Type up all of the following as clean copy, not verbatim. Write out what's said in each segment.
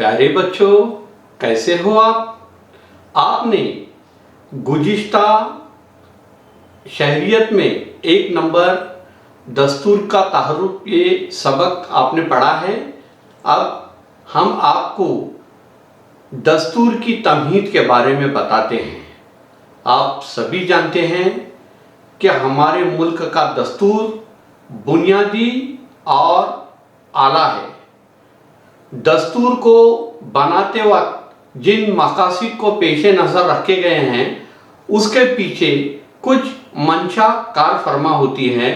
प्यारे बच्चों, कैसे हो आप? आपने गुज़िश्ता शहरियत में 1 नंबर दस्तूर का तहर्रुक ये सबक आपने पढ़ा है। अब हम आपको दस्तूर की तमहीद के बारे में बताते हैं। आप सभी जानते हैं कि हमारे मुल्क का दस्तूर बुनियादी और आला है। दस्तूर को बनाते वक्त जिन मकासद को पेश नज़र रखे गए हैं उसके पीछे कुछ मंशा कार फरमा होती है।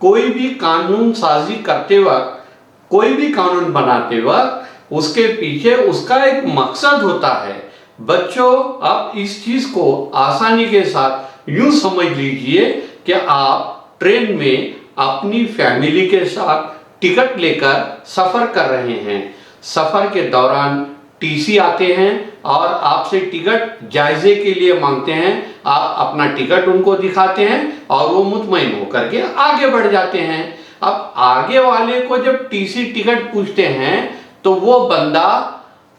कोई भी कानून साजी करते वक्त, कोई भी कानून बनाते वक्त उसके पीछे उसका एक मकसद होता है। बच्चों, आप इस चीज़ को आसानी के साथ यूँ समझ लीजिए कि आप ट्रेन में अपनी फैमिली के साथ टिकट लेकर सफ़र कर रहे हैं। सफ़र के दौरान टीसी आते हैं और आपसे टिकट जायज़े के लिए मांगते हैं। आप अपना टिकट उनको दिखाते हैं और वो मुतमईन होकर के आगे बढ़ जाते हैं। अब आगे वाले को जब टीसी टिकट पूछते हैं तो वो बंदा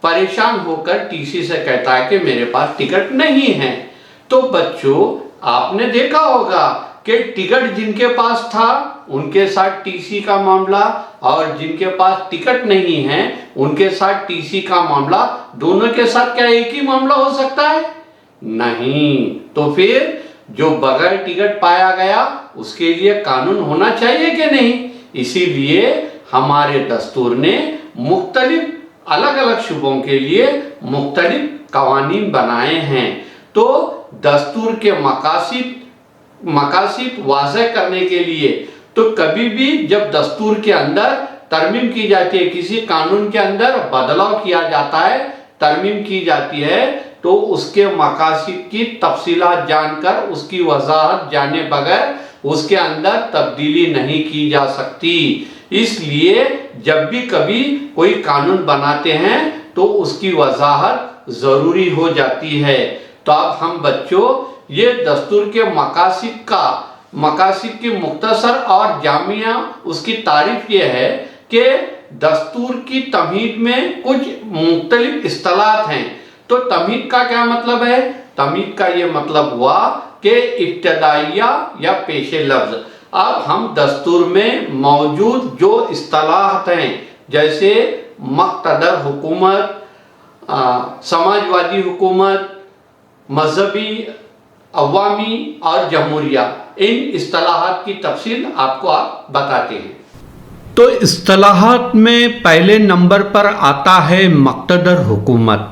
परेशान होकर टीसी से कहता है कि मेरे पास टिकट नहीं है। तो बच्चों, आपने देखा होगा कि टिकट जिनके पास था उनके साथ टीसी का मामला और जिनके पास टिकट नहीं है उनके साथ टीसी का मामला, दोनों के साथ क्या एक ही मामला हो सकता है? नहीं। तो फिर जो बगैर टिकट पाया गया उसके लिए कानून होना चाहिए कि नहीं? इसीलिए हमारे दस्तूर ने मुख्तलिफ अलग अलग शुबों के लिए मुख्तलिफ कवानीन बनाए हैं। तो दस्तूर के मकासिद वाज़ह करने के लिए तो कभी भी जब दस्तूर के अंदर तरमीम की जाती है, किसी कानून के अंदर बदलाव किया जाता है, तरमीम की जाती है, तो उसके मकासिद की तफसीलात जानकर उसकी वजाहत जाने बगैर उसके अंदर तब्दीली नहीं की जा सकती। इसलिए जब भी कभी कोई कानून बनाते हैं तो उसकी वजाहत ज़रूरी हो जाती है। तो अब हम बच्चों ये दस्तूर के मकासिद की मुख्तसर और जामिया उसकी तारीफ ये है कि दस्तूर की तमहीद में कुछ मुख्तलिफ इस्तिलाहात हैं। तो तमहीद का क्या मतलब है? तमहीद का ये मतलब हुआ कि इब्तिदाइया या पेशे लफ्ज़। अब हम दस्तूर में मौजूद जो इस्तिलाहात हैं जैसे मक़तदर हुकूमत, समाजवादी हुकूमत, मजहबी, अवामी और जमहूरिया, इन इस्तिलाहात की तफसील आपको आप बताते हैं। तो इस्तिलाहात में पहले नंबर पर आता है मक़तदर हुकूमत।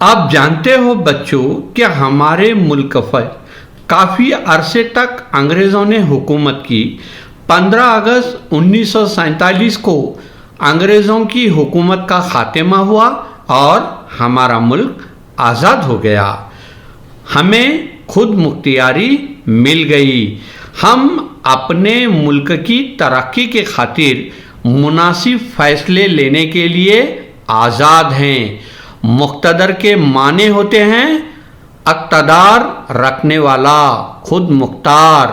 आप जानते हो बच्चों कि हमारे मुल्क पर काफ़ी अरसे तक अंग्रेज़ों ने हुकूमत की। 15 अगस्त 1947 को अंग्रेज़ों की हुकूमत का ख़ात्मा हुआ और हमारा मुल्क आज़ाद हो गया। हमें खुद मुख्तियारी मिल गई। हम अपने मुल्क की तरक्की के खातिर मुनासिब फ़ैसले लेने के लिए आज़ाद हैं। मुक़्तदर के माने होते हैं इक़्तिदार रखने वाला, खुद मुख्तार।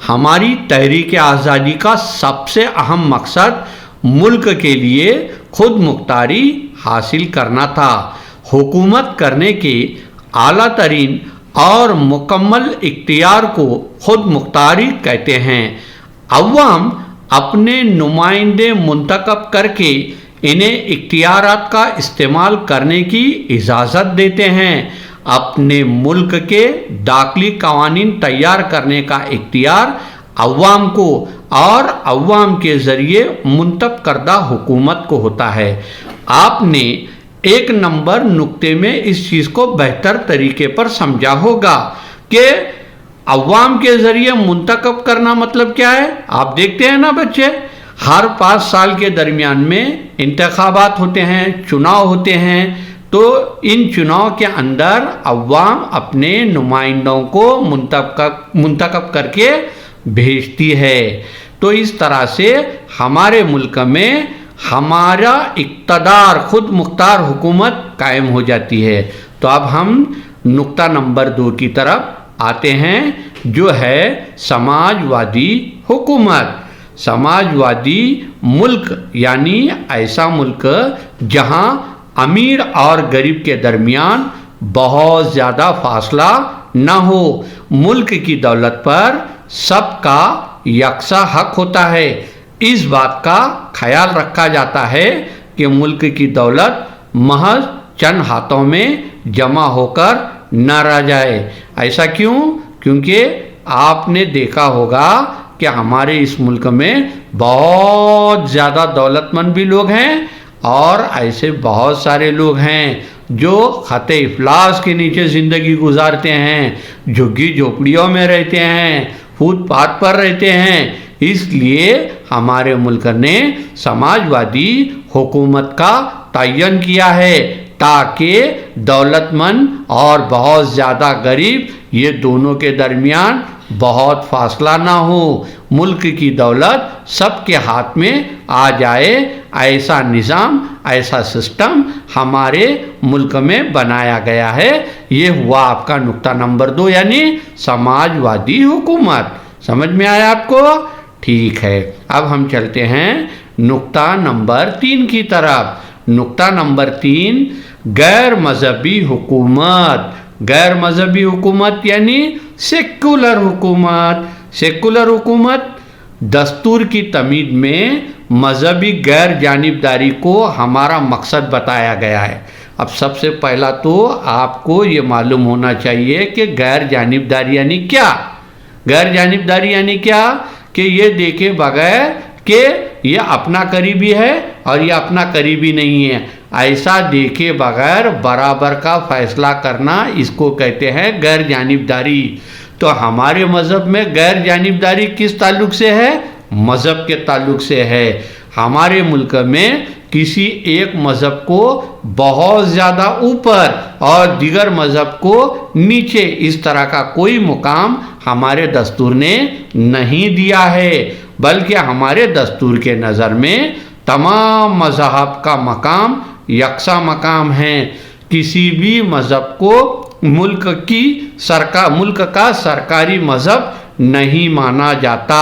हमारी तहरीक आज़ादी का सबसे अहम मकसद मुल्क के लिए खुद मुख्तारी हासिल करना था। हुकूमत करने के आला तरीन और मुकम्मल इख्तियार को खुद मुख्तारी कहते हैं। अवाम अपने नुमाइंदे मुंतखब करके इन्हें इख्तियारात का इस्तेमाल करने की इजाज़त देते हैं। अपने मुल्क के दाखिली कवानीन तैयार करने का इख्तियार अवाम को और अवाम के ज़रिए मुंतखब करदा हुकूमत को होता है। आपने 1 नंबर नुक्ते में इस चीज़ को बेहतर तरीके पर समझा होगा कि अवाम के ज़रिए मुंतखब करना मतलब क्या है। आप देखते हैं ना बच्चे, हर 5 साल के दरमियान में इंतखाबात होते हैं, चुनाव होते हैं। तो इन चुनाव के अंदर अवाम अपने नुमाइंदों को मुंतखब करके भेजती है। तो इस तरह से हमारे मुल्क में हमारा इक़्तिदार, खुद मुख्तार हुकूमत कायम हो जाती है। तो अब हम नुक्ता नंबर 2 की तरफ आते हैं जो है समाजवादी हुकूमत। समाजवादी मुल्क यानी ऐसा मुल्क जहां अमीर और गरीब के दरमियान बहुत ज़्यादा फासला न हो। मुल्क की दौलत पर सबका यकसा हक होता है। इस बात का ख्याल रखा जाता है कि मुल्क की दौलत महज चंद हाथों में जमा होकर न रह जाए। ऐसा क्यों? क्योंकि आपने देखा होगा कि हमारे इस मुल्क में बहुत ज़्यादा दौलतमंद भी लोग हैं और ऐसे बहुत सारे लोग हैं जो खते इफलास के नीचे ज़िंदगी गुजारते हैं, झुग्गी झोपड़ियों में रहते हैं, फुटपाथ पर रहते हैं। इसलिए हमारे मुल्क ने समाजवादी हुकूमत का तयन किया है ताकि दौलतमंद और बहुत ज़्यादा गरीब ये दोनों के दरमियान बहुत फासला ना हो, मुल्क की दौलत सबके हाथ में आ जाए। ऐसा निज़ाम, ऐसा सिस्टम हमारे मुल्क में बनाया गया है। ये हुआ आपका नुक्ता नंबर 2 यानी समाजवादी हुकूमत। समझ में आया आपको? ठीक है, अब हम चलते हैं नुक्ता नंबर 3 की तरफ। नुक्ता नंबर 3 गैर मजहबी हुकूमत। गैर मजहबी हुकूमत यानी सेकुलर हुकूमत। सेकुलर हुकूमत दस्तूर की तमीद में मजहबी गैर जानिबदारी को हमारा मकसद बताया गया है। अब सबसे पहला तो आपको ये मालूम होना चाहिए कि गैर जानिबदारी यानी क्या। गैर जानिबदारी यानी क्या कि ये देखे बगैर कि ये अपना करीबी है और ये अपना करीबी नहीं है, ऐसा देखे बगैर बराबर का फैसला करना, इसको कहते हैं गैर जानिबदारी। तो हमारे मज़हब में गैर जानिबदारी किस ताल्लुक़ से है? मज़हब के ताल्लुक़ से है। हमारे मुल्क में किसी एक मज़हब को बहुत ज़्यादा ऊपर और दीगर मज़हब को नीचे, इस तरह का कोई मुकाम हमारे दस्तूर ने नहीं दिया है, बल्कि हमारे दस्तूर के नज़र में तमाम मज़हब का मकाम यकसा मकाम है। किसी भी मज़हब को मुल्क का सरकारी मज़हब नहीं माना जाता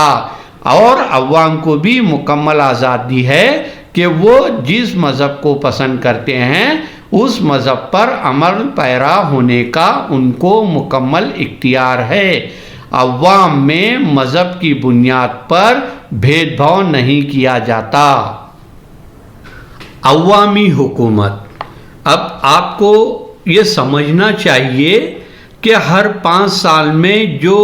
और अवाम को भी मुकम्मल आज़ादी है कि वो जिस मज़हब को पसंद करते हैं उस मज़हब पर अमल पैरा होने का उनको मुकम्मल इख्तियार है। अवाम में मज़हब की बुनियाद पर भेदभाव नहीं किया जाता। अवामी हुकूमत। अब आपको ये समझना चाहिए कि हर 5 साल में जो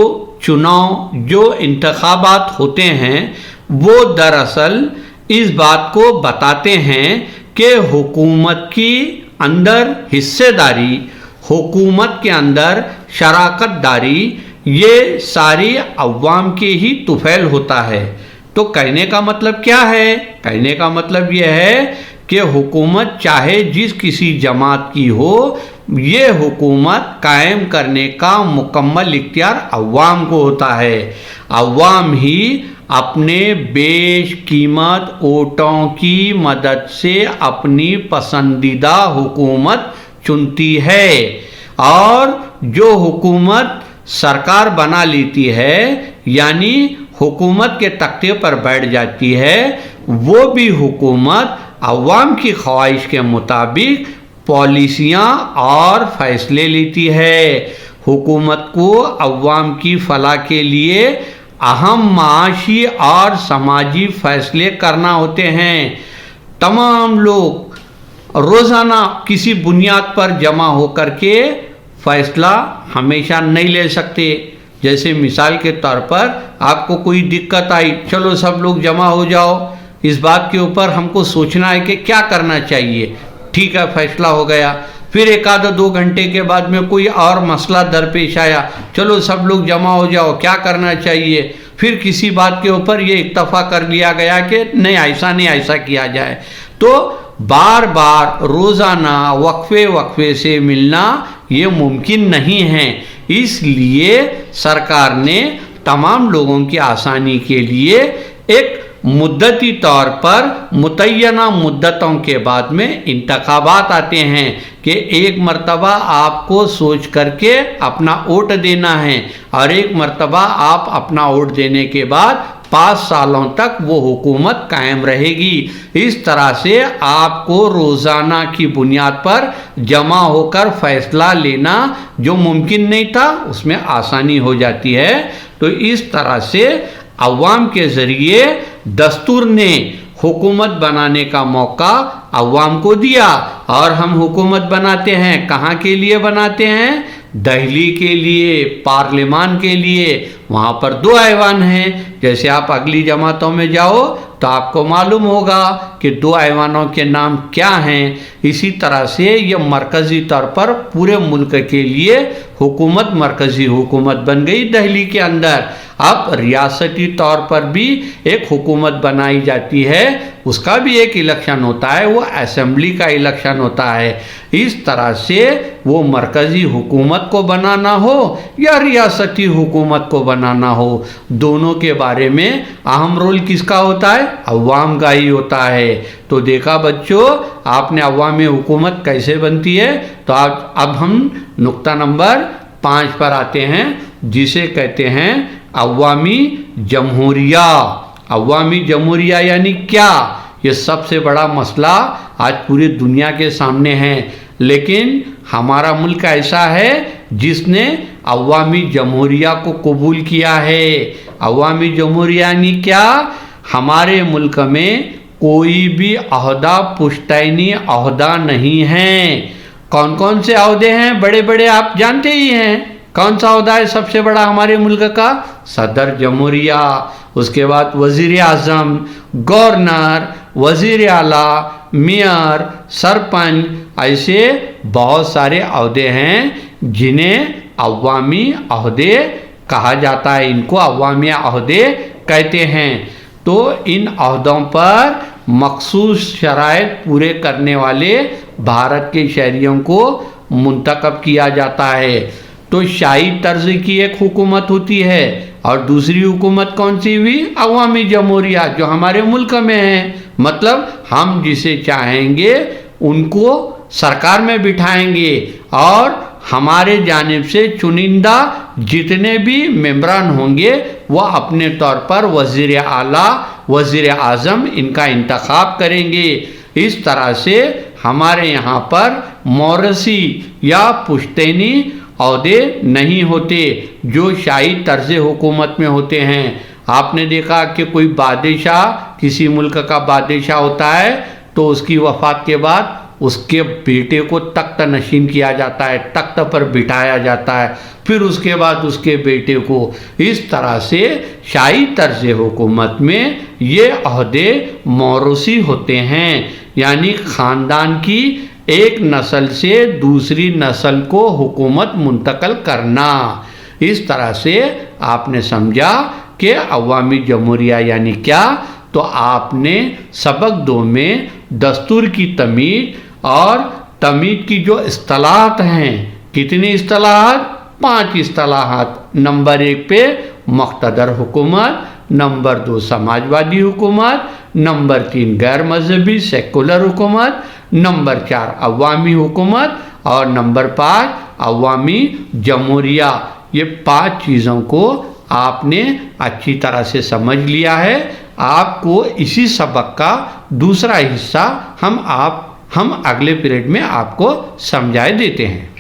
चुनाव, जो इंतखाबात होते हैं, वो दरअसल इस बात को बताते हैं कि हुकूमत की अंदर हिस्सेदारी, हुकूमत के अंदर शराकत दारी, ये सारी अवाम के ही तुफैल होता है। तो कहने का मतलब क्या है? कहने का मतलब यह है कि हुकूमत चाहे जिस किसी जमात की हो, ये हुकूमत कायम करने का मुकम्मल इख्तियार अवाम को होता है। अवाम ही अपने बेश कीमत वोटों की मदद से अपनी पसंदीदा हुकूमत चुनती है और जो हुकूमत सरकार बना लेती है यानी हुकूमत के तख्ते पर बैठ जाती है, वो भी हुकूमत अवाम की ख्वाहिश के मुताबिक पॉलिसियाँ और फैसले लेती है। हुकूमत को अवाम की फलाह के लिए अहम माशी और समाजी फैसले करना होते हैं। तमाम लोग रोज़ाना किसी बुनियाद पर जमा होकर के फैसला हमेशा नहीं ले सकते। जैसे मिसाल के तौर पर आपको कोई दिक्कत आई, चलो सब लोग जमा हो जाओ, इस बात के ऊपर हमको सोचना है कि क्या करना चाहिए। ठीक है, फैसला हो गया। फिर 1-2 घंटे के बाद में कोई और मसला दरपेश आया, चलो सब लोग जमा हो जाओ, क्या करना चाहिए। फिर किसी बात के ऊपर ये इत्तफा कर लिया गया कि नहीं ऐसा किया जाए। तो बार बार रोज़ाना वक्फे से मिलना ये मुमकिन नहीं है। इसलिए सरकार ने तमाम लोगों की आसानी के लिए एक मुद्दती तौर पर मुतय्यना मुद्दतों के बाद में इंतखाबात आते हैं कि एक मर्तबा आपको सोच करके अपना वोट देना है और एक मर्तबा आप अपना वोट देने के बाद 5 सालों तक वो हुकूमत कायम रहेगी। इस तरह से आपको रोज़ाना की बुनियाद पर जमा होकर फैसला लेना जो मुमकिन नहीं था उसमें आसानी हो जाती है। तो इस तरह से अवाम के ज़रिए दस्तूर ने हुकूमत बनाने का मौका अवाम को दिया और हम हुकूमत बनाते हैं, कहाँ के लिए बनाते हैं? दिल्ली के लिए, पार्लियामान के लिए। वहाँ पर 2 ऐवान हैं। जैसे आप अगली जमातों में जाओ तो आपको मालूम होगा कि 2 ऐवानों के नाम क्या हैं। इसी तरह से ये मरकज़ी तौर पर पूरे मुल्क के लिए हुकूमत, मरकज़ी हुकूमत बन गई दिल्ली के अंदर। अब रियासती तौर पर भी एक हुकूमत बनाई जाती है, उसका भी एक इलेक्शन होता है, वो असेंबली का इलेक्शन होता है। इस तरह से वो मरकज़ी हुकूमत को बनाना हो या रियासती हुकूमत को बनाना हो, दोनों के बारे में अहम रोल किसका होता है? अवाम का ही होता है। तो देखा बच्चों, आपने अवामी हुकूमत कैसे बनती है। तो अब हम नुक्ता नंबर 5 पर आते हैं, जिसे कहते हैं अवामी जमहूरिया। अवामी जमहूरिया यानी क्या? ये सबसे बड़ा मसला आज पूरी दुनिया के सामने है, लेकिन हमारा मुल्क ऐसा है जिसने अवामी जमहूरिया को कबूल किया है। अवामी जमहूरिया यानी क्या? हमारे मुल्क में कोई भी अहदा पुश्तैनी अहदा नहीं है। कौन कौन से अहदे हैं बड़े बड़े, आप जानते ही हैं। कौन सा अहदा है सबसे बड़ा हमारे मुल्क का? सदर जमहूरिया, उसके बाद वज़ीर आज़म, गवर्नर, वज़ीर आला, मेयर, सरपंच, ऐसे बहुत सारे अहदे हैं जिन्हें अवामी अहदे कहा जाता है। इनको अवामी अहदे कहते हैं। तो इन अहदों पर मखसूस शराइत पूरे करने वाले भारत के शहरियों को मुंतखब किया जाता है। तो शाही तर्ज की एक हुकूमत होती है और दूसरी हुकूमत कौन सी हुई? अवामी जमहूरिया, जो हमारे मुल्क में है। मतलब हम जिसे चाहेंगे उनको सरकार में बिठाएंगे और हमारे जानिब से चुनिंदा जितने भी मेंबरान होंगे वो अपने तौर पर वज़ीर आला, वज़ीर आज़म इनका इंतखाब करेंगे। इस तरह से हमारे यहाँ पर मौरसी या पुश्तैनी अहदे नहीं होते जो शाही तर्ज हुकूमत में होते हैं। आपने देखा कि कोई बादशाह, किसी मुल्क का बादशाह होता है तो उसकी वफ़ात के बाद उसके बेटे को तख्त नशीन किया जाता है, तख्त पर बिठाया जाता है, फिर उसके बाद उसके बेटे को। इस तरह से शाही तर्ज हुकूमत में ये अहदे मौरूसी होते हैं, यानी ख़ानदान की एक नस्ल से दूसरी नस्ल को हुकूमत मुंतकिल करना। इस तरह से आपने समझा कि अवामी जमहूरिया यानी क्या। तो आपने सबक 2 में दस्तूर की तमीज़ और तमीज़ की जो इस्तिलाहात हैं, कितनी इस्तिलाहात? 5 इस्तिलाहात। नंबर 1 पे मुक़्तदर हुकूमत, नंबर 2 समाजवादी हुकूमत, नंबर 3 गैर मजहबी सेकुलर हुकूमत, नंबर 4 अवामी हुकूमत और नंबर 5 अवामी जमहूरिया। ये 5 चीज़ों को आपने अच्छी तरह से समझ लिया है। आपको इसी सबक का दूसरा हिस्सा हम अगले पीरियड में आपको समझाए देते हैं।